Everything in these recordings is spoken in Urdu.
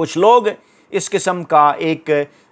کچھ لوگ اس قسم کا ایک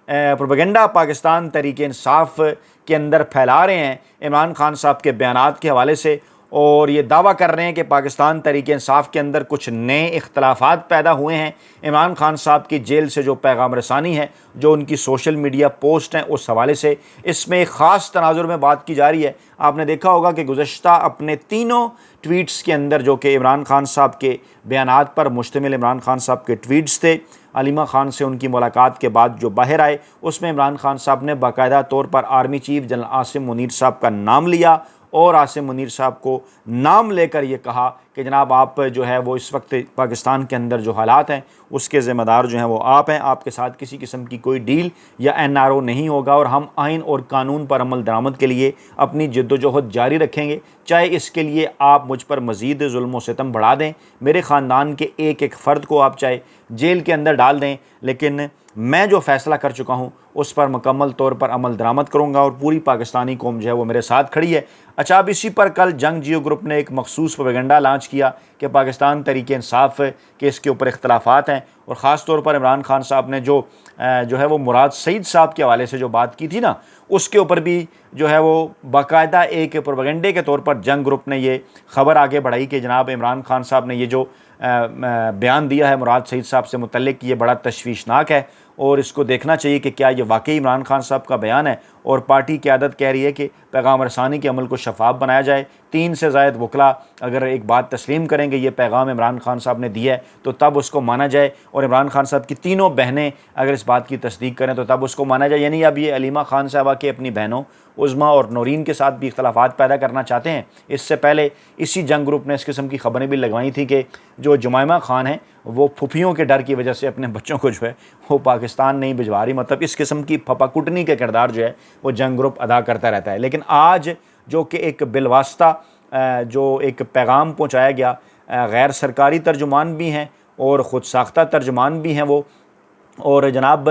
پروپیگنڈا پاکستان تحریک انصاف کے اندر پھیلا رہے ہیں عمران خان صاحب کے بیانات کے حوالے سے، اور یہ دعویٰ کر رہے ہیں کہ پاکستان تحریک انصاف کے اندر کچھ نئے اختلافات پیدا ہوئے ہیں۔ عمران خان صاحب کی جیل سے جو پیغام رسانی ہے، جو ان کی سوشل میڈیا پوسٹ ہیں، اس حوالے سے اس میں ایک خاص تناظر میں بات کی جا رہی ہے۔ آپ نے دیکھا ہوگا کہ گزشتہ اپنے تینوں ٹویٹس کے اندر، جو کہ عمران خان صاحب کے بیانات پر مشتمل عمران خان صاحب کے ٹویٹس تھے، علیمہ خان سے ان کی ملاقات کے بعد جو باہر آئے، اس میں عمران خان صاحب نے باقاعدہ طور پر army chief general Asim Munir صاحب کا نام لیا، اور عاصم منیر صاحب کو نام لے کر یہ کہا کہ جناب آپ جو ہے وہ اس وقت پاکستان کے اندر جو حالات ہیں اس کے ذمہ دار جو ہیں وہ آپ ہیں، آپ کے ساتھ کسی قسم کی کوئی ڈیل یا NRO نہیں ہوگا، اور ہم آئین اور قانون پر عمل درآمد کے لیے اپنی جد و جہد جاری رکھیں گے، چاہے اس کے لیے آپ مجھ پر مزید ظلم و ستم بڑھا دیں، میرے خاندان کے ایک ایک فرد کو آپ چاہے جیل کے اندر ڈال دیں، لیکن میں جو فیصلہ کر چکا ہوں اس پر مکمل طور پر عمل درآمد کروں گا، اور پوری پاکستانی قوم جو ہے وہ میرے ساتھ کھڑی ہے۔ اچھا، اب اسی پر کل جنگ جیو گروپ نے ایک مخصوص پروپیگنڈا لانچ کیا کہ پاکستان تحریک انصاف کے اس کے اوپر اختلافات ہیں، اور خاص طور پر عمران خان صاحب نے جو ہے وہ مراد سعید صاحب کے حوالے سے جو بات کی تھی نا، اس کے اوپر بھی جو ہے وہ باقاعدہ ایک پروپیگنڈے کے طور پر جنگ گروپ نے یہ خبر آگے بڑھائی کہ جناب عمران خان صاحب نے یہ جو بیان دیا ہے مراد سعید صاحب سے متعلق، یہ بڑا تشویشناک ہے، اور اس کو دیکھنا چاہیے کہ کیا یہ واقعی عمران خان صاحب کا بیان ہے۔ اور پارٹی قیادت کہہ رہی ہے کہ پیغام رسانی کے عمل کو شفاف بنایا جائے، 3 سے زائد وکلا اگر ایک بات تسلیم کریں گے یہ پیغام عمران خان صاحب نے دیا ہے تو تب اس کو مانا جائے، اور عمران خان صاحب کی تینوں بہنیں اگر اس بات کی تصدیق کریں تو تب اس کو مانا جائے۔ یعنی اب یہ علیمہ خان صاحبہ کے اپنی بہنوں عظمیٰ اور نورین کے ساتھ بھی اختلافات پیدا کرنا چاہتے ہیں۔ اس سے پہلے اسی جنگ گروپ نے اس قسم کی خبریں بھی لگوائی تھیں کہ جو جمائمہ خان ہیں وہ پھپھیوں کے ڈر کی وجہ سے اپنے بچوں کو جو ہے وہ پاکستان نہیں بھجوا رہی، مطلب اس قسم کی پھپا کٹنی کا کردار جو ہے وہ جنگ گروپ ادا کرتا رہتا ہے۔ لیکن آج جو کہ ایک بالواسطہ جو ایک پیغام پہنچایا گیا، غیر سرکاری ترجمان بھی ہیں اور خود ساختہ ترجمان بھی ہیں وہ، اور جناب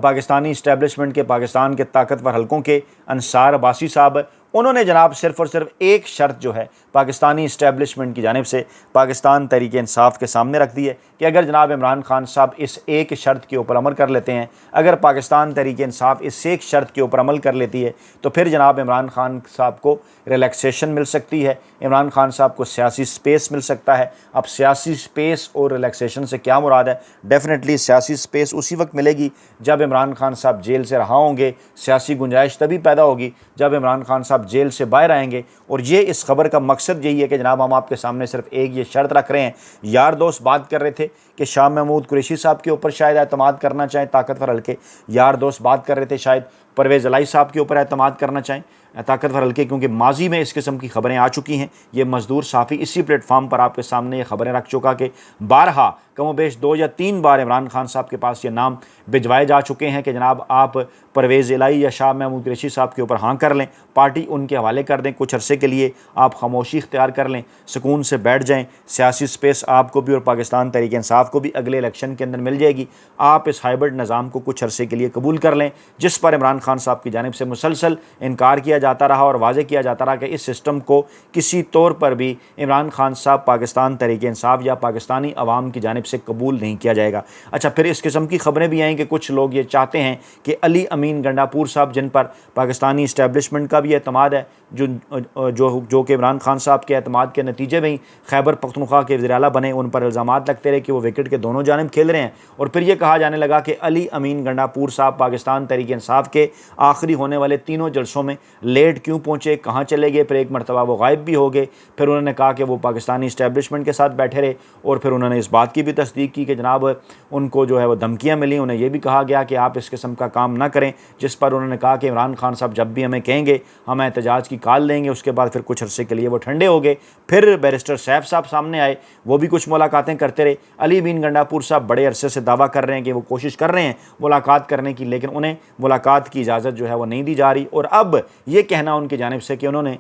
پاکستانی اسٹیبلشمنٹ کے پاکستان کے طاقتور حلقوں کے انصار عباسی صاحب، انہوں نے جناب صرف اور صرف ایک شرط جو ہے پاکستانی اسٹیبلشمنٹ کی جانب سے پاکستان تحریک انصاف کے سامنے رکھ دی ہے کہ اگر جناب عمران خان صاحب اس ایک شرط کے اوپر عمل کر لیتے ہیں، اگر پاکستان تحریک انصاف اس ایک شرط کے اوپر عمل کر لیتی ہے تو پھر جناب عمران خان صاحب کو ریلیکسیشن مل سکتی ہے، عمران خان صاحب کو سیاسی سپیس مل سکتا ہے۔ اب سیاسی سپیس اور ریلیکسیشن سے کیا مراد ہے؟ ڈیفینیٹلی سیاسی سپیس اسی وقت ملے گی جب عمران خان صاحب جیل سے رہا ہوں گے، سیاسی گنجائش تبھی پیدا ہوگی جب عمران خان صاحب جیل سے باہر آئیں گے، اور یہ اس خبر کا مقصد یہی ہے کہ جناب ہم آپ کے سامنے صرف ایک یہ شرط رکھ رہے ہیں۔ یار دوست بات کر رہے تھے کہ شاہ محمود قریشی صاحب کے اوپر شاید اعتماد کرنا چاہیں طاقتور حلقے، یار دوست بات کر رہے تھے شاید پرویز الہی صاحب کے اوپر اعتماد کرنا چاہیں طاقتور حلقے، کیونکہ ماضی میں اس قسم کی خبریں آ چکی ہیں۔ یہ مزدور صحافی اسی پلیٹ فارم پر آپ کے سامنے یہ خبریں رکھ چکا کہ بارہا کم و بیش 2 یا 3 بار عمران خان صاحب کے پاس یہ نام بھجوائے جا چکے ہیں کہ جناب آپ پرویز الہی یا شاہ محمود قریشی صاحب کے اوپر ہاں کر لیں، پارٹی ان کے حوالے کر دیں، کچھ عرصے کے لیے آپ خاموشی اختیار کر لیں، سکون سے بیٹھ جائیں، سیاسی سپیس آپ کو بھی اور پاکستان تحریک انصاف کو بھی اگلے الیکشن کے اندر مل جائے گی۔ آپ اس ہائبرڈ نظام کو کچھ عرصے کے لیے قبول کر لیں، جس پر عمران خان صاحب کی جانب سے مسلسل انکار کیا جاتا رہا اور واضح کیا جاتا رہا کہ اس سسٹم کو کسی طور پر بھی عمران خان صاحب پاکستان تحریک انصاف یا پاکستانی عوام کی جانب سے قبول نہیں کیا جائے گا۔ اچھا، پھر اس قسم کی خبریں بھی آئیں کہ کچھ لوگ یہ چاہتے ہیں کہ علی امین گنڈاپور صاحب، جن پر پاکستانی اسٹیبلشمنٹ کا بھی اعتماد ہے، جو کہ عمران خان صاحب کے اعتماد کے نتیجے میں ہی خیبر پختونخوا کے وزیر اعلیٰ بنے، ان پر الزامات لگتے رہے کہ وہ وکٹ کے دونوں جانب کھیل رہے ہیں، اور پھر یہ کہا جانے لگا کہ علی امین گنڈاپور صاحب پاکستان تحریک انصاف کے آخری ہونے والے تینوں جلسوں میں لیٹ کیوں پہنچے، کہاں چلے گئے، پھر ایک مرتبہ وہ غائب بھی ہو گئے، پھر انہوں نے کہا کہ وہ پاکستانی اسٹیبلشمنٹ کے ساتھ بیٹھے رہے، اور پھر انہوں نے اس بات کی بھی تصدیق کی کہ جناب ان کو جو ہے وہ دھمکیاں ملی، انہیں یہ بھی کہا گیا کہ آپ اس قسم کا کام نہ کریں، جس پر انہوں نے کہا کہ عمران خان صاحب جب بھی ہمیں کہیں گے ہم احتجاج کی کال دیں گے۔ اس کے بعد پھر کچھ عرصے کے لیے وہ ٹھنڈے ہو گئے، پھر بیرسٹر سیف صاحب سامنے آئے، وہ بھی کچھ ملاقاتیں کرتے رہے۔ علی امین گنڈاپور صاحب بڑے عرصے سے دعویٰ کر رہے ہیں کہ وہ کوشش کر رہے ہیں ملاقات کرنے کی، لیکن انہیں ملاقات کی اجازت جو ہے وہ نہیں دی جا رہی، اور اب یہ کہنا ان کی جانب سے کہ انہوں نے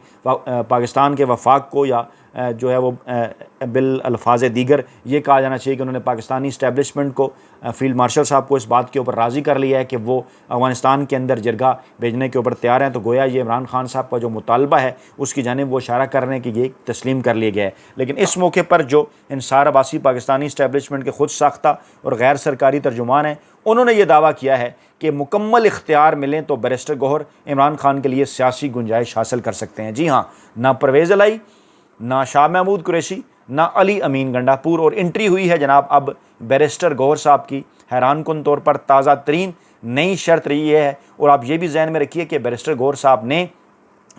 پاکستان کے وفاق کو یا جو ہے وہ بالالفاظ دیگر یہ کہا جانا چاہیے کہ انہوں نے پاکستانی اسٹیبلشمنٹ کو، فیلڈ مارشل صاحب کو اس بات کے اوپر راضی کر لیا ہے کہ وہ افغانستان کے اندر جرگہ بھیجنے کے اوپر تیار ہیں۔ تو گویا یہ عمران خان صاحب کا جو مطالبہ ہے اس کی جانب وہ اشارہ کر رہے ہیں کہ یہ تسلیم کر لیا گیا ہے۔ لیکن اس موقع پر جو انصار عباسی پاکستانی اسٹیبلشمنٹ کے خود ساختہ اور غیر سرکاری ترجمان ہیں، انہوں نے یہ دعویٰ کیا ہے کہ مکمل اختیار ملیں تو بیرسٹر گوہر عمران خان کے لیے سیاسی گنجائش حاصل کر سکتے ہیں۔ جی ہاں، نہ پرویز الہی، نہ شاہ محمود قریشی، نہ علی امین گنڈا پور، اور انٹری ہوئی ہے جناب اب بیرسٹر گوہر صاحب کی۔ حیران کن طور پر تازہ ترین نئی شرط رہی ہے، اور آپ یہ بھی ذہن میں رکھیے کہ بیرسٹر گوہر صاحب نے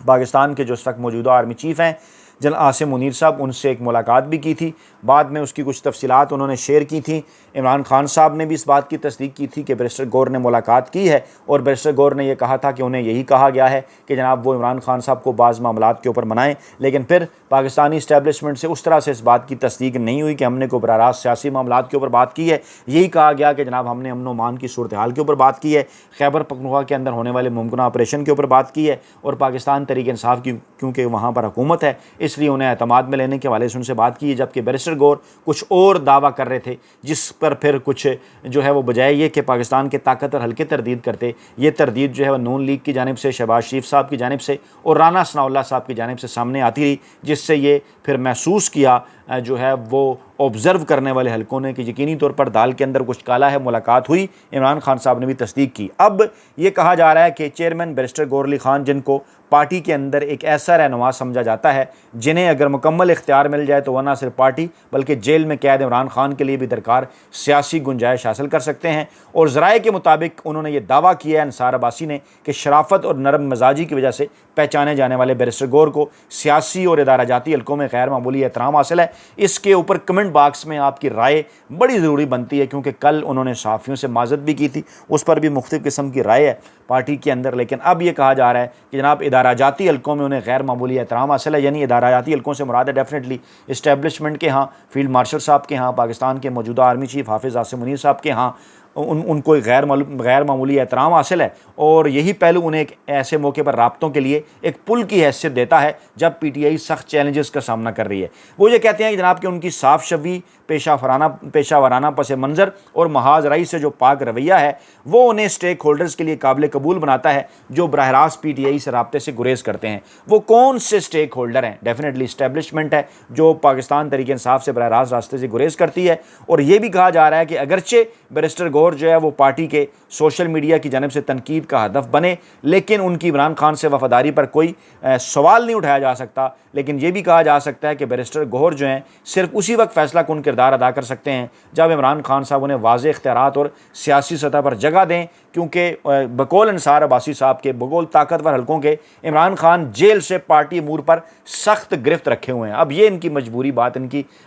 پاکستان کے جو اس وقت موجودہ آرمی چیف ہیں جنرل عاصم منیر صاحب، ان سے ایک ملاقات بھی کی تھی۔ بعد میں اس کی کچھ تفصیلات انہوں نے شیئر کی تھیں۔ عمران خان صاحب نے بھی اس بات کی تصدیق کی تھی کہ بیرسٹر گوہر نے ملاقات کی ہے، اور بیرسٹر گوہر نے یہ کہا تھا کہ انہیں یہی کہا گیا ہے کہ جناب وہ عمران خان صاحب کو بعض معاملات کے اوپر منائیں، لیکن پھر پاکستانی اسٹیبلشمنٹ سے اس طرح سے اس بات کی تصدیق نہیں ہوئی کہ ہم نے کوئی براہ راست سیاسی معاملات کے اوپر بات کی ہے۔ یہی کہا گیا کہ جناب ہم نے امن و امان کی صورتحال کے اوپر بات کی ہے، خیبر پختونخوا کے اندر ہونے والے ممکنہ آپریشن کے اوپر بات کی ہے، اور پاکستان تحریک انصاف کی کیونکہ وہاں پر حکومت ہے اس لیے انہیں اعتماد میں لینے کے حوالے سے ان سے بات کی ہے۔ جبکہ بیرسٹر گوہر کچھ اور دعویٰ کر رہے تھے، جس پر پھر کچھ جو ہے وہ بجائے یہ کہ پاکستان کے طاقتور حلقے تردید کرتے، یہ تردید جو ہے وہ نون لیگ کی جانب سے، شہباز شریف صاحب کی جانب سے اور رانا ثناء اللہ صاحب کی جانب سے سامنے آتی رہی، جس سے یہ پھر محسوس کیا جو ہے وہ آبزرو کرنے والے حلقوں نے کہ یقینی طور پر دال کے اندر کچھ کالا ہے۔ ملاقات ہوئی، عمران خان صاحب نے بھی تصدیق کی۔ اب یہ کہا جا رہا ہے کہ چیئرمین بیرسٹر گوہر علی خان، جن کو پارٹی کے اندر ایک ایسا رہنما سمجھا جاتا ہے جنہیں اگر مکمل اختیار مل جائے تو وہ نہ صرف پارٹی بلکہ جیل میں قید عمران خان کے لیے بھی درکار سیاسی گنجائش حاصل کر سکتے ہیں۔ اور ذرائع کے مطابق انہوں نے یہ دعویٰ کیا ہے انصار عباسی نے کہ شرافت اور نرم مزاجی کی وجہ سے پہچانے جانے والے بیرسٹر گوہر کو سیاسی اور ادارہ جاتی حلقوں میں غیر معمولی احترام حاصل ہے۔ اس کے اوپر کمنٹ باکس میں آپ کی رائے بڑی ضروری بنتی ہے، کیونکہ کل انہوں نے صحافیوں سے معذرت بھی کی تھی، اس پر بھی مختلف قسم کی رائے ہے پارٹی کے اندر۔ لیکن اب یہ کہا جا رہا ہے کہ جناب ادارہ جاتی حلقوں میں انہیں غیر معمولی احترام حاصل ہے، یعنی ادارہ جاتی حلقوں سے مراد ہے ڈیفینیٹلی اسٹیبلشمنٹ کے ہاں، فیلڈ مارشل صاحب کے ہاں، پاکستان کے موجودہ آرمی چیف حافظ عاصم منیر صاحب کے ہاں ان کو غیر معمولی احترام حاصل ہے۔ اور یہی پہلو انہیں ایک ایسے موقع پر رابطوں کے لیے ایک پل کی حیثیت دیتا ہے جب پی ٹی آئی سخت چیلنجز کا سامنا کر رہی ہے۔ وہ یہ کہتے ہیں کہ جناب کہ ان کی صاف شوی، پیشہ ورانہ پس منظر اور محاذ رائی سے جو پاک رویہ ہے وہ انہیں اسٹیک ہولڈرز کے لیے قابل قبول بناتا ہے جو براہ راست پی ٹی آئی سے رابطے سے گریز کرتے ہیں۔ وہ کون سے اسٹیک ہولڈر ہیں؟ ڈیفینیٹلی اسٹیبلشمنٹ ہے جو پاکستان تحریک انصاف سے براہ راست راستے سے گریز کرتی ہے۔ اور یہ بھی کہا جا رہا ہے کہ اگرچہ بیرسٹر گوہر جو ہے وہ پارٹی کے سوشل میڈیا کی جانب سے تنقید کا ہدف بنے، لیکن ان کی عمران خان سے وفاداری پر کوئی سوال نہیں اٹھایا جا سکتا۔ لیکن یہ بھی کہا جا سکتا ہے کہ بیرسٹر گوہر جو ہیں صرف اسی وقت فیصلہ کن کردار ادا کر سکتے ہیں جب عمران خان صاحب انہیں واضح اختیارات اور سیاسی سطح پر جگہ دیں، کیونکہ بقول انصار عباسی صاحب کے، بقول طاقتور حلقوں کے، عمران خان جیل سے پارٹی امور پر سخت گرفت رکھے ہوئے ہیں۔ اب یہ ان کی مجبوری بات،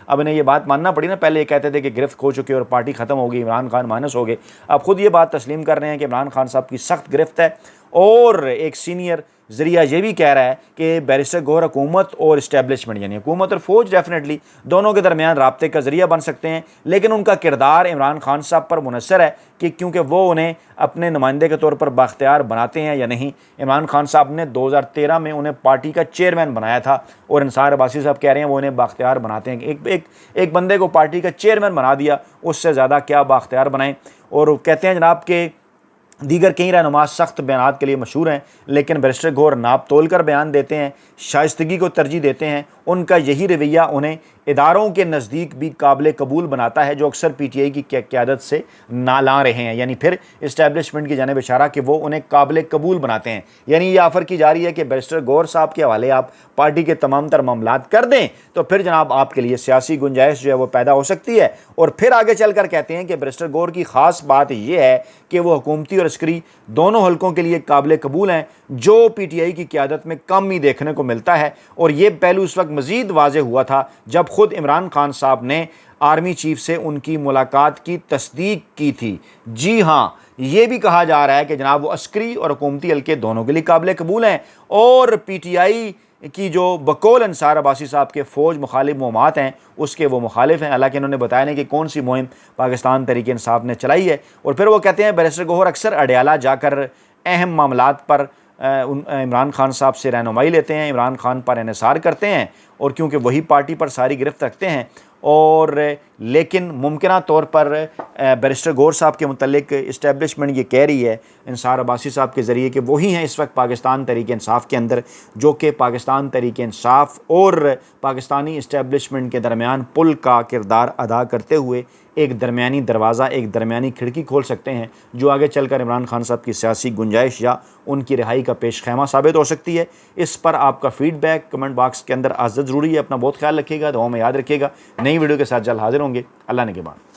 اب انہیں یہ بات ماننا پڑی نا۔ پہلے یہ کہتے تھے کہ گرفت کھو چکے اور پارٹی ختم ہو گئی، عمران خان مائنس ہو گئے، اب خود یہ بات تسلیم کر رہے ہیں کہ عمران خان صاحب کی سخت گرفت ہے۔ اور ایک سینئر ذریعہ یہ بھی کہہ رہا ہے کہ بیرسٹر گوہر حکومت اور اسٹیبلشمنٹ یعنی حکومت اور فوج ڈیفینیٹلی دونوں کے درمیان رابطے کا ذریعہ بن سکتے ہیں، لیکن ان کا کردار عمران خان صاحب پر منحصر ہے کہ کیونکہ وہ انہیں اپنے نمائندے کے طور پر بااختیار بناتے ہیں یا نہیں۔ عمران خان صاحب نے 2013 میں انہیں پارٹی کا چیئرمین بنایا تھا، اور انصار عباسی صاحب کہہ رہے ہیں وہ انہیں بااختیار بناتے ہیں۔ ایک بندے کو پارٹی کا چیئرمین بنا دیا، اس سے زیادہ کیا بااختیار بنائیں۔ اور کہتے ہیں جناب کہ دیگر کئی رہنما سخت بیانات کے لیے مشہور ہیں، لیکن بیرسٹر گوہر ناپ تول کر بیان دیتے ہیں، شائستگی کو ترجیح دیتے ہیں۔ ان کا یہی رویہ انہیں اداروں کے نزدیک بھی قابل قبول بناتا ہے جو اکثر پی ٹی آئی کی قیادت سے نالاں رہے ہیں، یعنی پھر اسٹیبلشمنٹ کی جانب اشارہ کہ وہ انہیں قابل قبول بناتے ہیں۔ یعنی یہ آفر کی جا رہی ہے کہ بیرسٹر گوہر صاحب کے حوالے آپ پارٹی کے تمام تر معاملات کر دیں تو پھر جناب آپ کے لیے سیاسی گنجائش جو ہے وہ پیدا ہو سکتی ہے۔ اور پھر آگے چل کر کہتے ہیں کہ بیرسٹر گوہر کی خاص بات یہ ہے کہ وہ حکومتی اور عسکری دونوں حلقوں کے لیے قابل قبول ہیں، جو پی ٹی آئی کی قیادت میں کم ہی دیکھنے کو ملتا ہے۔ اور یہ پہلو اس وقت مزید واضح ہوا تھا جب خود عمران خان صاحب نے آرمی چیف سے ان کی ملاقات کی تصدیق کی تھی۔ جی ہاں، یہ بھی کہا جا رہا ہے کہ جناب وہ عسکری اور حکومتی حلقے دونوں کے لیے قابل قبول ہیں، اور پی ٹی آئی کی جو بقول انصار عباسی صاحب کے فوج مخالف مہمات ہیں اس کے وہ مخالف ہیں، حالانکہ انہوں نے بتایا نہیں کہ کون سی مہم پاکستان تحریک انصاف نے چلائی ہے۔ اور پھر وہ کہتے ہیں بیرسٹر گوہر اکثر اڈیالہ جا کر اہم معاملات پر عمران خان صاحب سے رہنمائی لیتے ہیں، عمران خان پر انحصار کرتے ہیں، اور کیونکہ وہی پارٹی پر ساری گرفت رکھتے ہیں، اور لیکن ممکنہ طور پر بیرسٹر گور صاحب کے متعلق اسٹیبلشمنٹ یہ کہہ رہی ہے انصار عباسی صاحب کے ذریعے کہ وہی ہیں اس وقت پاکستان تحریک انصاف کے اندر جو کہ پاکستان تحریک انصاف اور پاکستانی اسٹیبلشمنٹ کے درمیان پل کا کردار ادا کرتے ہوئے ایک درمیانی دروازہ، ایک درمیانی کھڑکی کھول سکتے ہیں جو آگے چل کر عمران خان صاحب کی سیاسی گنجائش یا ان کی رہائی کا پیش خیمہ ثابت ہو سکتی ہے۔ اس پر آپ کا فیڈ بیک کمنٹ باکس کے اندر عزت ضروری ہے۔ اپنا بہت خیال رکھیے گا، دعاؤں میں یاد رکھیے گا۔ نئی ویڈیو کے ساتھ جلد حاضر ہوں گے۔ اللہ نگہبان۔